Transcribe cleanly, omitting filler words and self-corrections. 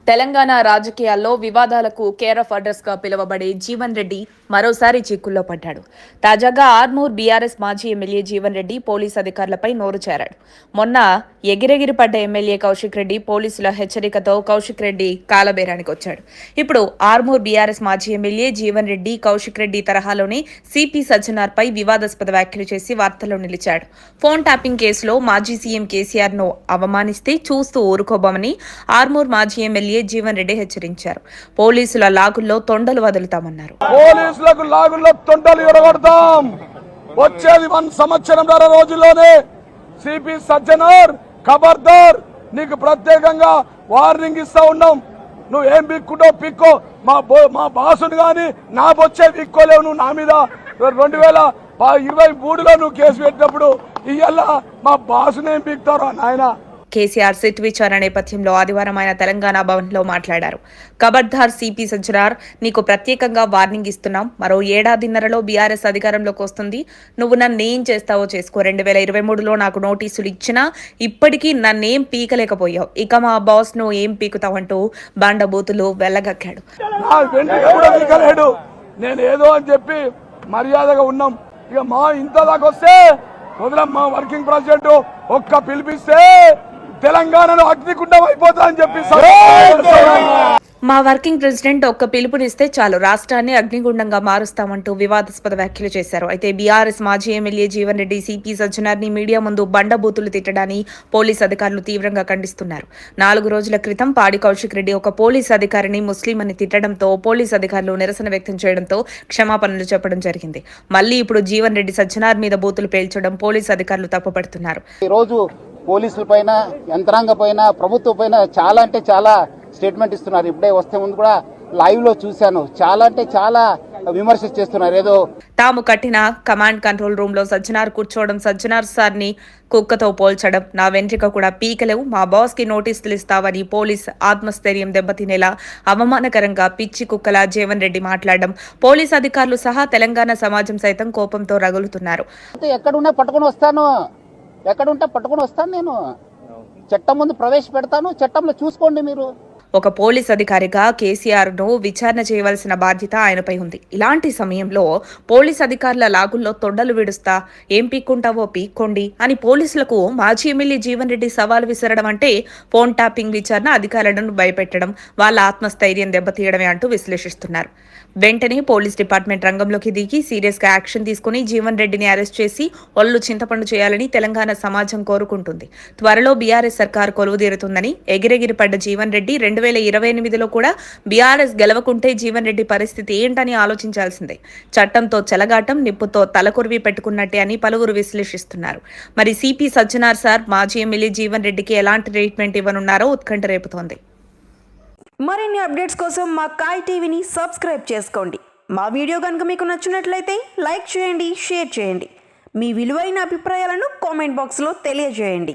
తెలంగాణ రాజకీయాల్లో వివాదాలకు care of address గా పిలువబడే జీవన్ రెడ్డి మరోసారి చిక్కుల్లో పడ్డాడు. తాజాగా ఆర్మూర్ బీఆర్ఎస్ మాజీ ఎమ్మెల్యే జీవన్ రెడ్డి పోలీసు అధికారులపై నోరు చేరాడు. మొన్న ఎగిరెగిరి పడ్డ ఎమ్మెల్యే కౌశిక్ రెడ్డి పోలీసుల హెచ్చరికతో కౌశిక్ రెడ్డి కాలబేరానికి వచ్చాడు. ఇప్పుడు ఆర్మూర్ బీఆర్ఎస్ మాజీ ఎమ్మెల్యే జీవన్ రెడ్డి కౌశిక్ రెడ్డి తరహాలోనే సిపి సజ్జనార్ పై వివాదాస్పద వ్యాఖ్యలు చేసి వార్తల్లో నిలిచాడు. ఫోన్ ట్యాపింగ్ కేసులో మాజీ సీఎం కేసీఆర్ ను అవమానిస్తే చూస్తూ ఊరుకోబోమని ఆర్మూర్ మాజీ ఎమ్మెల్యే జీవన్ రెడ్డి హెచ్చరించారు. పోలీసుల లాగుల్లో తొండలు వదులుతామన్నారు. పోలీసులకు లాగుల్లో తొండలు ఎడగొడతాం. వచ్చేది 1 సంవత్సరంన్నర రోజుల్లోనే సిపి సజ్జనార్ ఖబర్దార్, నీకు ప్రత్యేకంగా వార్నింగ్ ఇస్తా ఉన్నాం. నువ్వు ఏం పిక్కుంటో పిక్కో, మా బాసును గాని నా బొచ్చే పిక్కోలేవు. నువ్వు నా మీద 2023లో నువ్వు కేసు పెట్టినప్పుడు ఇవాళ మా బాసును ఏం పిక్తారో నాయన. కేసీఆర్ సిట్ విచారణ నేపథ్యంలో ఆదివారం ఆయన తెలంగాణ భవన్లో మాట్లాడారు. ఖబర్దార్ సిపి సజ్జనార్, నీకు ప్రత్యేకంగా వార్నింగ్ ఇస్తున్నాం. మరో ఏడాదిన్నరలో బీఆర్ఎస్ అధికారంలోకి వస్తుంది. నువ్వు నన్నేం చేస్తావో చేసుకో. 2023లో నాకు నోటీసులు ఇచ్చినా ఇప్పటికీ నన్నేం పీకలేకపోయావు. ఇక మా బాస్ ను ఏం పీకుతావంటూ బండబూతులు వెళ్ళగక్కాడు. నేను ఏదో అని చెప్పి మర్యాదగా ఉన్నాం. ఇక మా ఇంత దాకా వస్తే వదలం. మా వర్కింగ్ ప్రెసిడెంట్ ఒక్క పిలిపిస్తే తెలంగాణలో అగ్నికుండం అయిపోతా అని చెప్పి మా వర్కింగ్ ప్రెసిడెంట్ ఒక్క పిలుపునిస్తే చాలు రాష్ట్రాన్ని అగ్నిగుండంగా మారుస్తామంటూ వివాదాస్పద వ్యాఖ్యలు చేశారు. అయితే బీఆర్ఎస్ మాజీ ఎమ్మెల్యే జీవన్ రెడ్డి సిపి సజ్జనార్ ని మీడియా ముందు బండబూతులు తిట్టడాన్ని పోలీసు అధికారులు తీవ్రంగా ఖండిస్తున్నారు. 4 రోజుల క్రితం పాడి కౌశిక్ రెడ్డి ఒక పోలీసు అధికారిని ముస్లిం అని తిట్టడంతో పోలీసు అధికారులు నిరసన వ్యక్తం చేయడంతో క్షమాపణలు చెప్పడం జరిగింది. మళ్లీ ఇప్పుడు జీవన్ రెడ్డి సజ్జనార్ మీద బూతులు పేల్చడం పోలీసు అధికారులు తప్పుపడుతున్నారు. పోలీసుల పైన, యంత్రాంగ పైన, ప్రభుత్వం పైన చాలా అంటే చాలా స్టేట్మెంట్ ఇస్తున్నారు. ఇప్పుడే వస్తే ముందు కూడా లైవ్ లో చూశాను. చాలా అంటే చాలా విమర్శ చేస్తున్నారు. ఏదో తాము కట్టిన కమాండ్ కంట్రోల్ రూమ్ లో సజ్జనార్ కూర్చోవడం, సజ్జనార్ సార్ ని కుక్కతో పోల్చడం, నా వెంట్రిక కూడా పీకలేవు, మా బాస్ కి నోటీసులు ఇస్తావని పోలీస్ ఆత్మస్థైర్యం దెబ్బతినేలా అవమానకరంగా పిచ్చి కుక్కలా జీవన్ రెడ్డి మాట్లాడడం పోలీస్ అధికారులు సహా తెలంగాణ సమాజం సైతం కోపంతో రగులుతున్నారు. ఎక్కడుంటే పట్టుకుని వస్తాను. నేను చట్టం ముందు ప్రవేశపెడతాను. చట్టంలో చూసుకోండి మీరు. ఒక పోలీస్ అధికారిగా కేసీఆర్ ను విచారణ చేయవలసిన బాధ్యత ఆయనపై ఉంది. ఇలాంటి సమయంలో పోలీస్ అధికారుల లాగుల్లో తొండలు విడుస్తా, ఏం పీక్కుంటావో పీక్కోండి అని పోలీసులకు మాజీ ఎమ్మెల్యే జీవన్ రెడ్డి సవాల్ విసరడం అంటే ఫోన్ ట్యాపింగ్ విచారణ అధికారులను భయపెట్టడం, వాళ్ళ ఆత్మస్థైర్యం దెబ్బతీయడమే అంటూ విశ్లేషిస్తున్నారు. వెంటనే పోలీస్ డిపార్ట్మెంట్ రంగంలోకి దిగి సీరియస్ గా యాక్షన్ తీసుకుని జీవన్ రెడ్డిని అరెస్ట్ చేసి ఒళ్ళు చింతపండు చేయాలని తెలంగాణ సమాజం కోరుకుంటుంది. త్వరలో బీఆర్ఎస్ సర్కార్ కొలువుదీరుతుందని ఎగిరెగిరి పడ్డ జీవన్ రెడ్డి 2028లో కూడా బీఆర్ఎస్ గెలవకుంటే జీవన్ రెడ్డి పరిస్థితి ఏంటని ఆలోచించాల్సిందే. చట్టంతో చెలగాటం, నిప్పుతో తలకొరివి పెట్టుకున్నట్టే అని పలువురు విశ్లేషిస్తున్నారు. మరి సిపి సజ్జనార్ సార్ మాజీ ఎమ్మెల్యే జీవన్ రెడ్డికి ఎలాంటి ట్రీట్మెంట్ ఇవ్వనున్నారో ఉత్కంఠ రేపుతోంది. మరిన్ని అప్డేట్స్ కోసం మా కాయ్ టీవీని సబ్స్క్రైబ్ చేసుకోండి. మా వీడియో కనుక మీకు నచ్చినట్లయితే లైక్ చేయండి, షేర్ చేయండి. మీ విలువైన అభిప్రాయాలను కామెంట్ బాక్స్లో తెలియజేయండి.